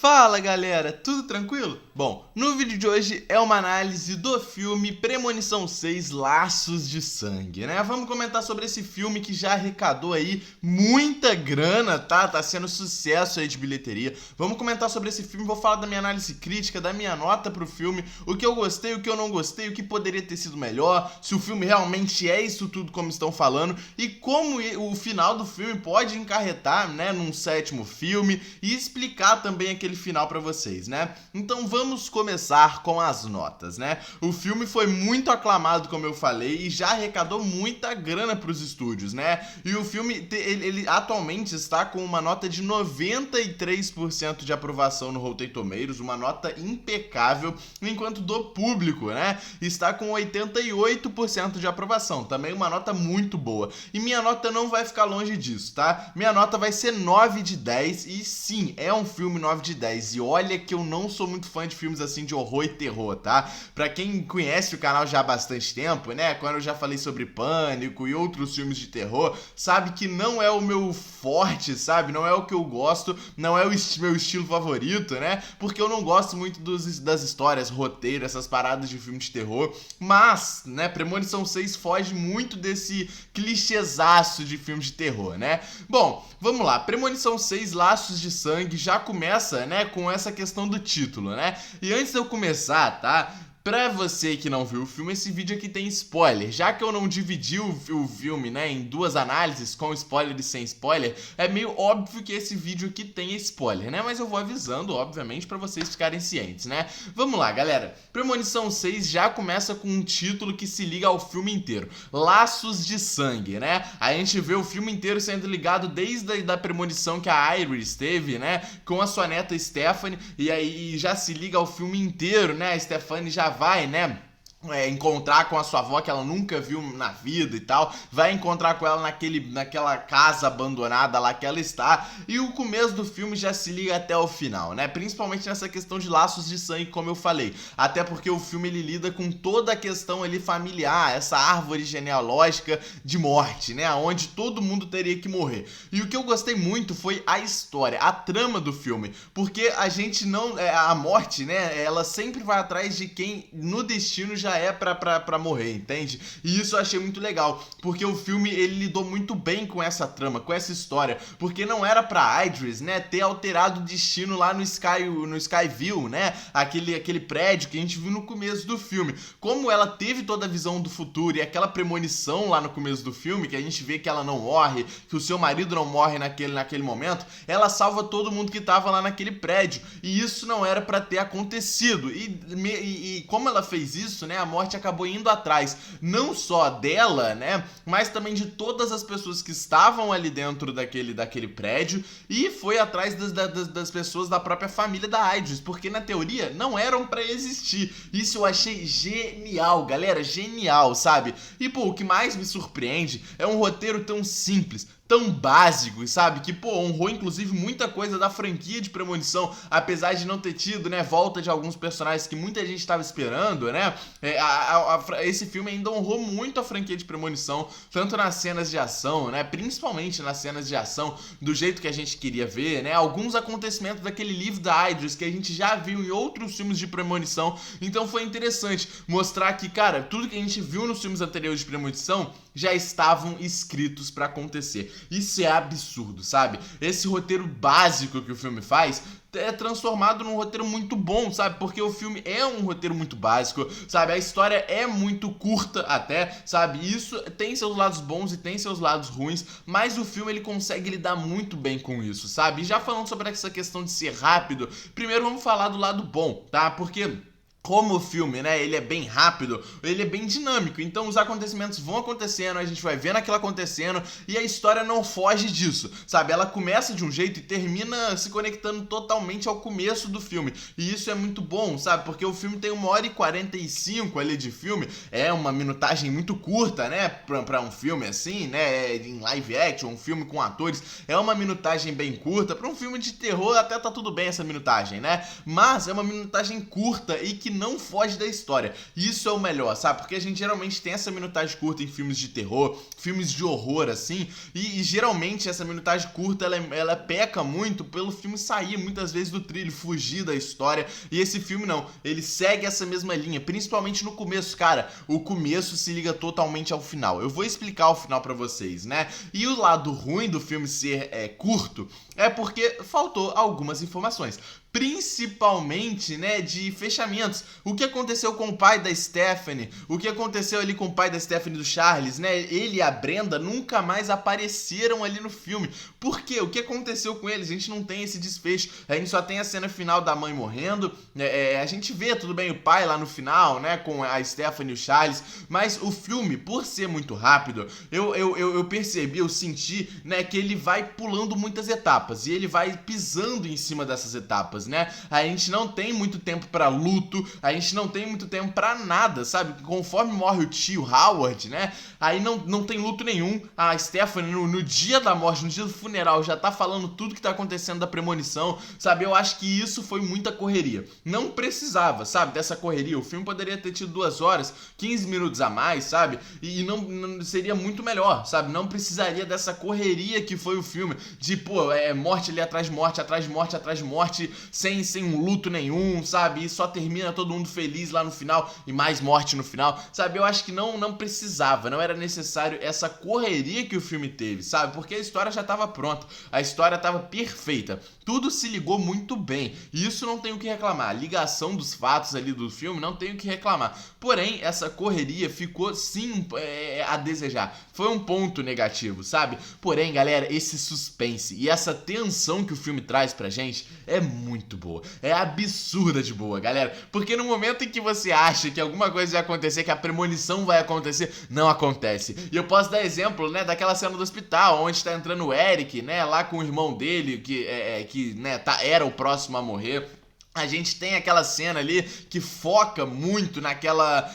Fala galera, tudo tranquilo? Bom, no vídeo de hoje é uma análise do filme Premonição 6 Laços de Sangue, né? Vamos comentar sobre esse filme que já arrecadou aí muita grana, tá? Tá sendo sucesso aí de bilheteria. Vamos comentar sobre esse filme, vou falar da minha análise crítica, da minha nota pro filme, o que eu gostei, o que eu não gostei, o que poderia ter sido melhor, se o filme realmente é isso tudo como estão falando e como o final do filme pode encarretar, né, num sétimo filme e explicar também aquele final pra vocês, né? Então vamos começar com as notas, né? O filme foi muito aclamado, como eu falei, e já arrecadou muita grana pros estúdios, né? E o filme, ele atualmente está com uma nota de 93% de aprovação no Rotten Tomatoes, uma nota impecável, enquanto do público, né, está com 88% de aprovação, também uma nota muito boa. E minha nota não vai ficar longe disso, tá? Minha nota vai ser 9 de 10 e sim, é um filme 9 de 10. E olha que eu não sou muito fã de filmes assim de horror e terror, tá? Pra quem conhece o canal já há bastante tempo, né, quando eu já falei sobre Pânico e outros filmes de terror, sabe que não é o meu forte, sabe? Não é o que eu gosto, não é o meu estilo favorito, né? Porque eu não gosto muito das histórias, roteiro, essas paradas de filme de terror. Mas, né, Premonição 6 foge muito desse clichêzaço de filme de terror, né? Bom, vamos lá. Premonição 6 Laços de Sangue já começa, né, com essa questão do título, né? E antes de eu começar, tá? Pra você que não viu o filme, esse vídeo aqui tem spoiler. Já que eu não dividi o filme, né, em duas análises, com spoiler e sem spoiler, é meio óbvio que esse vídeo aqui tem spoiler, né? Mas eu vou avisando, obviamente, pra vocês ficarem cientes, né? Vamos lá, galera. Premonição 6 já começa com um título que se liga ao filme inteiro. Laços de Sangue, né? A gente vê o filme inteiro sendo ligado desde a premonição que a Iris teve, né, com a sua neta Stephanie, e aí já se liga ao filme inteiro, né? A Stephanie já vai, né, encontrar com a sua avó que ela nunca viu na vida e tal, vai encontrar com ela naquela casa abandonada lá que ela está, e o começo do filme já se liga até o final, né, principalmente nessa questão de laços de sangue, como eu falei, até porque o filme ele lida com toda a questão ali familiar, essa árvore genealógica de morte, né, onde todo mundo teria que morrer. E o que eu gostei muito foi a história, a trama do filme, porque a gente não, a morte, né, ela sempre vai atrás de quem no destino já é pra morrer, entende? E isso eu achei muito legal, porque o filme ele lidou muito bem com essa trama, com essa história, porque não era pra Idris, né, ter alterado o destino lá no Skyville, né, aquele prédio que a gente viu no começo do filme. Como ela teve toda a visão do futuro e aquela premonição lá no começo do filme, que a gente vê que ela não morre, que o seu marido não morre naquele momento, ela salva todo mundo que tava lá naquele prédio, e isso não era pra ter acontecido, e como ela fez isso, né, a morte acabou indo atrás, não só dela, né, mas também de todas as pessoas que estavam ali dentro daquele prédio, e foi atrás das pessoas da própria família da Idris, porque na teoria não eram pra existir. Isso eu achei genial, galera, genial, sabe? E pô, o que mais me surpreende é um roteiro tão simples, tão básico, sabe? Que, pô, honrou inclusive muita coisa da franquia de Premonição, apesar de não ter tido, né, volta de alguns personagens que muita gente estava esperando, né? Esse filme ainda honrou muito a franquia de Premonição, tanto nas cenas de ação, né? Principalmente nas cenas de ação, do jeito que a gente queria ver, né? Alguns acontecimentos daquele livro da Idris que a gente já viu em outros filmes de Premonição, então foi interessante mostrar que, cara, tudo que a gente viu nos filmes anteriores de Premonição já estavam escritos pra acontecer. Isso é absurdo, sabe? Esse roteiro básico que o filme faz é transformado num roteiro muito bom, sabe? Porque o filme é um roteiro muito básico, sabe? A história é muito curta até, sabe? Isso tem seus lados bons e tem seus lados ruins, mas o filme ele consegue lidar muito bem com isso, sabe? E já falando sobre essa questão de ser rápido, primeiro vamos falar do lado bom, tá? Porque como o filme, né, ele é bem rápido, ele é bem dinâmico, então os acontecimentos vão acontecendo, a gente vai vendo aquilo acontecendo e a história não foge disso, sabe? Ela começa de um jeito e termina se conectando totalmente ao começo do filme, e isso é muito bom, sabe? Porque o filme tem 1h45 ali de filme, é uma minutagem muito curta, né, pra um filme assim, né, em live action, um filme com atores, é uma minutagem bem curta, pra um filme de terror até tá tudo bem essa minutagem, né? Mas é uma minutagem curta e que que não foge da história. Isso é o melhor, sabe? Porque a gente geralmente tem essa minutagem curta em filmes de terror, filmes de horror, assim, e geralmente essa minutagem curta, ela peca muito pelo filme sair muitas vezes do trilho, fugir da história, e esse filme não, ele segue essa mesma linha, principalmente no começo, cara. O começo se liga totalmente ao final. Eu vou explicar o final pra vocês, né? E o lado ruim do filme ser curto é porque faltou algumas informações, principalmente, né, de fechamentos. O que aconteceu com o pai da Stephanie? O que aconteceu ali com o pai da Stephanie e do Charles, né? Ele e a Brenda nunca mais apareceram ali no filme. Por quê? O que aconteceu com eles? A gente não tem esse desfecho. A gente só tem a cena final da mãe morrendo. A gente vê, tudo bem, o pai lá no final, né, com a Stephanie e o Charles. Mas o filme, por ser muito rápido, eu percebi, eu senti, né, que ele vai pulando muitas etapas. E ele vai pisando em cima dessas etapas, né? A gente não tem muito tempo pra luto, a gente não tem muito tempo pra nada, sabe? Conforme morre o tio Howard, né? Aí não tem luto nenhum. A Stephanie, no dia da morte, no dia do funeral, já tá falando tudo que tá acontecendo da premonição, sabe? Eu acho que isso foi muita correria. Não precisava, sabe, dessa correria. O filme poderia ter tido 2 horas, 15 minutos a mais, sabe? E não seria muito melhor, sabe? Não precisaria dessa correria que foi o filme. De, pô, morte ali atrás de morte, atrás de morte, atrás de morte, sem um luto nenhum, sabe? E só termina todo mundo feliz lá no final e mais morte no final, sabe? Eu acho que não precisava, não era necessário essa correria que o filme teve, sabe? Porque a história já estava pronta, a história estava perfeita, tudo se ligou muito bem, e isso não tem o que reclamar. A ligação dos fatos ali do filme não tem o que reclamar. Porém, essa correria ficou sim a desejar. Foi um ponto negativo, sabe? Porém, galera, esse suspense e essa tensão que o filme traz pra gente é muito boa. É absurda de boa, galera. Porque no momento em que você acha que alguma coisa vai acontecer, que a premonição vai acontecer, não acontece. E eu posso dar exemplo, né, daquela cena do hospital, onde tá entrando o Eric, né, lá com o irmão dele, que né, era o próximo a morrer. A gente tem aquela cena ali que foca muito naquela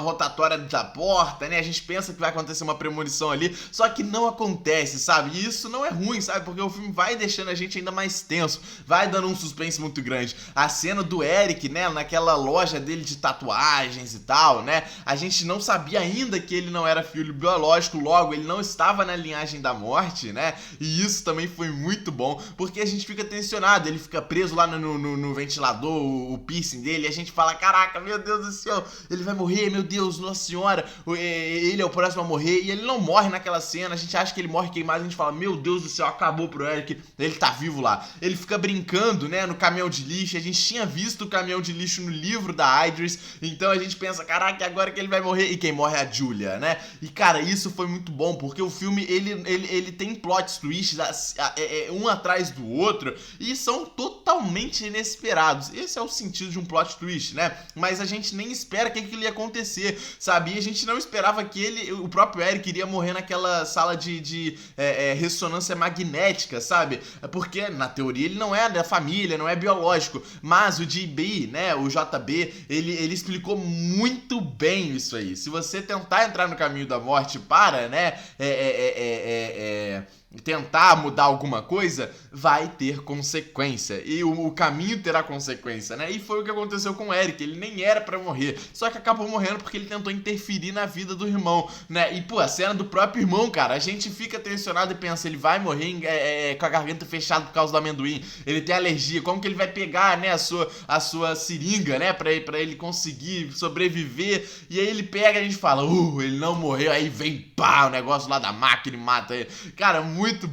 rotatória da porta, né? A gente pensa que vai acontecer uma premonição ali, só que não acontece, sabe? E isso não é ruim, sabe? Porque o filme vai deixando a gente ainda mais tenso, vai dando um suspense muito grande. A cena do Eric, né? Naquela loja dele de tatuagens e tal, né? A gente não sabia ainda que ele não era filho biológico, logo ele não estava na linhagem da morte, né? E isso também foi muito bom, porque a gente fica tensionado, ele fica preso lá no ventilador, o piercing dele, e a gente fala, caraca, meu Deus do céu, ele vai morrer, meu Deus, nossa senhora, ele é o próximo a morrer, e ele não morre naquela cena, a gente acha que ele morre queimado, a gente fala, meu Deus do céu, acabou pro Eric, ele tá vivo lá. Ele fica brincando, né, no caminhão de lixo, a gente tinha visto o caminhão de lixo no livro da Idris, então a gente pensa, caraca, agora que ele vai morrer, e quem morre é a Julia, né? E cara, isso foi muito bom, porque o filme, ele tem plot twists um atrás do outro, e são totalmente inesperados. Esse é o sentido de um plot twist, né? Mas a gente nem espera que aquilo ia acontecer, sabe? E a gente não esperava que o próprio Eric iria morrer naquela sala de ressonância magnética, sabe? Porque na teoria ele não é da família, não é biológico, mas o JB, né, o JB, ele explicou muito bem isso aí. Se você tentar entrar no caminho da morte para, né, tentar mudar alguma coisa, vai ter consequência. E o caminho terá consequência, né? E foi o que aconteceu com o Eric. Ele nem era pra morrer, só que acabou morrendo porque ele tentou interferir na vida do irmão, né? E, pô, a cena do próprio irmão, cara, a gente fica tensionado e pensa, ele vai morrer com a garganta fechada por causa do amendoim, ele tem alergia, como que ele vai pegar, né, a sua seringa, né, pra ele conseguir sobreviver? E aí ele pega e a gente fala, ele não morreu, aí vem, pá, o negócio lá da máquina e mata ele. Cara, muito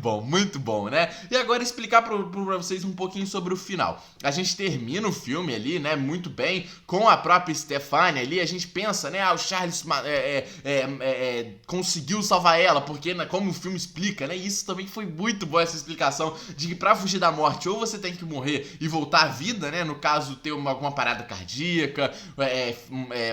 bom, né? E agora explicar pra vocês um pouquinho sobre o final. A gente termina o filme ali, né, muito bem, com a própria Stephanie ali, a gente pensa, né, o Charles conseguiu salvar ela, porque, né, como o filme explica, né, isso também foi muito boa essa explicação, de que pra fugir da morte, ou você tem que morrer e voltar à vida, né, no caso, ter alguma parada cardíaca,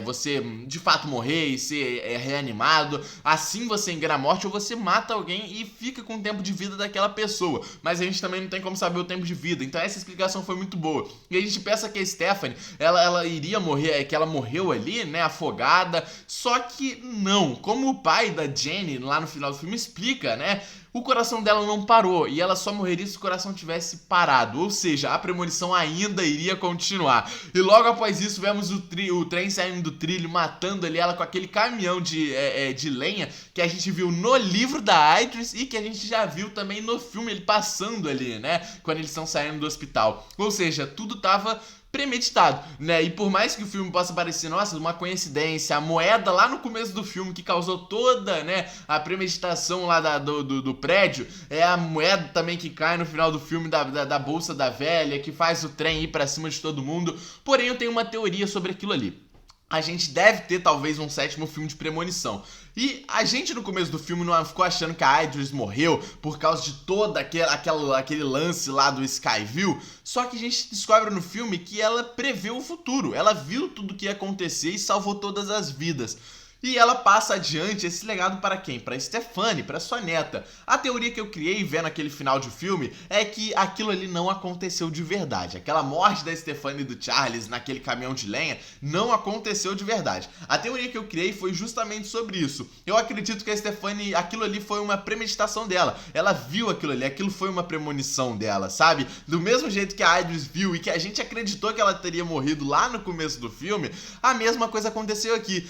você de fato morrer e ser reanimado, assim você engana a morte, ou você mata alguém e fica com o tempo de vida daquela pessoa, mas a gente também não tem como saber o tempo de vida, então essa explicação foi muito boa. E a gente pensa que a Stephanie, ela iria morrer, que ela morreu ali, né, afogada, só que não, como o pai da Jenny lá no final do filme explica, né, o coração dela não parou e ela só morreria se o coração tivesse parado, ou seja, a premonição ainda iria continuar. E logo após isso vemos o trem saindo do trilho, matando ali ela com aquele caminhão de lenha que a gente viu no livro da Idris e que a gente já viu também no filme, ele passando ali, né, quando eles estão saindo do hospital. Ou seja, tudo tava premeditado, né? E por mais que o filme possa parecer, nossa, uma coincidência, a moeda lá no começo do filme que causou toda, né, a premeditação lá do prédio, é a moeda também que cai no final do filme da bolsa da velha, que faz o trem ir pra cima de todo mundo. Porém, eu tenho uma teoria sobre aquilo ali. A gente deve ter talvez um 7º filme de premonição. E a gente no começo do filme não ficou achando que a Idris morreu por causa de todo aquele lance lá do Skyview. Só que a gente descobre no filme que ela prevê o futuro. Ela viu tudo o que ia acontecer e salvou todas as vidas. E ela passa adiante esse legado para quem? Para Stephanie, para sua neta. A teoria que eu criei vendo aquele final de filme é que aquilo ali não aconteceu de verdade. Aquela morte da Stephanie e do Charles naquele caminhão de lenha não aconteceu de verdade. A teoria que eu criei foi justamente sobre isso. Eu acredito que a Stephanie, aquilo ali foi uma premeditação dela. Ela viu aquilo ali, aquilo foi uma premonição dela, sabe? Do mesmo jeito que a Idris viu e que a gente acreditou que ela teria morrido lá no começo do filme, a mesma coisa aconteceu aqui.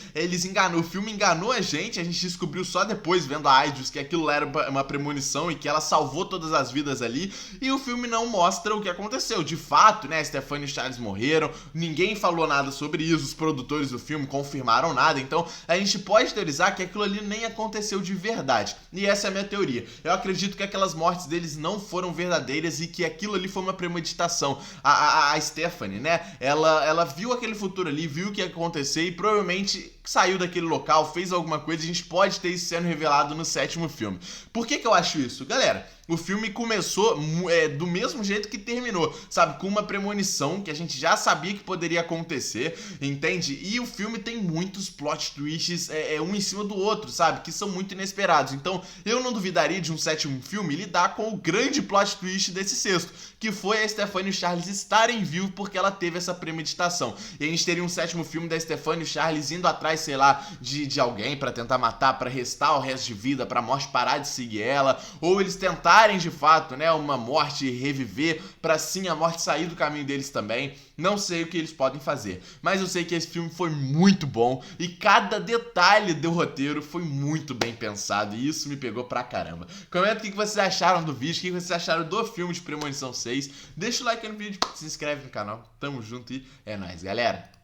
O filme enganou a gente descobriu só depois, vendo a Idris, que aquilo era uma premonição e que ela salvou todas as vidas ali, e o filme não mostra o que aconteceu. De fato, né, Stephanie e Charles morreram, ninguém falou nada sobre isso, os produtores do filme confirmaram nada, então a gente pode teorizar que aquilo ali nem aconteceu de verdade. E essa é a minha teoria. Eu acredito que aquelas mortes deles não foram verdadeiras e que aquilo ali foi uma premeditação. A Stephanie, né, ela viu aquele futuro ali, viu o que ia acontecer e provavelmente saiu daquele local, fez alguma coisa, a gente pode ter isso sendo revelado no 7º filme. Por que eu acho isso? Galera, o filme começou do mesmo jeito que terminou, sabe? Com uma premonição que a gente já sabia que poderia acontecer, entende? E o filme tem muitos plot twists um em cima do outro, sabe? Que são muito inesperados. Então, eu não duvidaria de um 7º filme lidar com o grande plot twist desse 6º, que foi a Stephanie e o Charles estarem vivos porque ela teve essa premeditação. E a gente teria um 7º filme da Stephanie e o Charles indo atrás, sei lá, de alguém pra tentar matar, pra restar o resto de vida, pra morte parar de seguir ela, ou eles tentarem de fato, né, uma morte e reviver pra sim a morte sair do caminho deles também. Não sei o que eles podem fazer, mas eu sei que esse filme foi muito bom e cada detalhe do roteiro foi muito bem pensado e isso me pegou pra caramba. Comenta o que vocês acharam do vídeo, o que vocês acharam do filme de Premonição 6. Deixa o like aí no vídeo, se inscreve no canal. Tamo junto e é nóis, galera.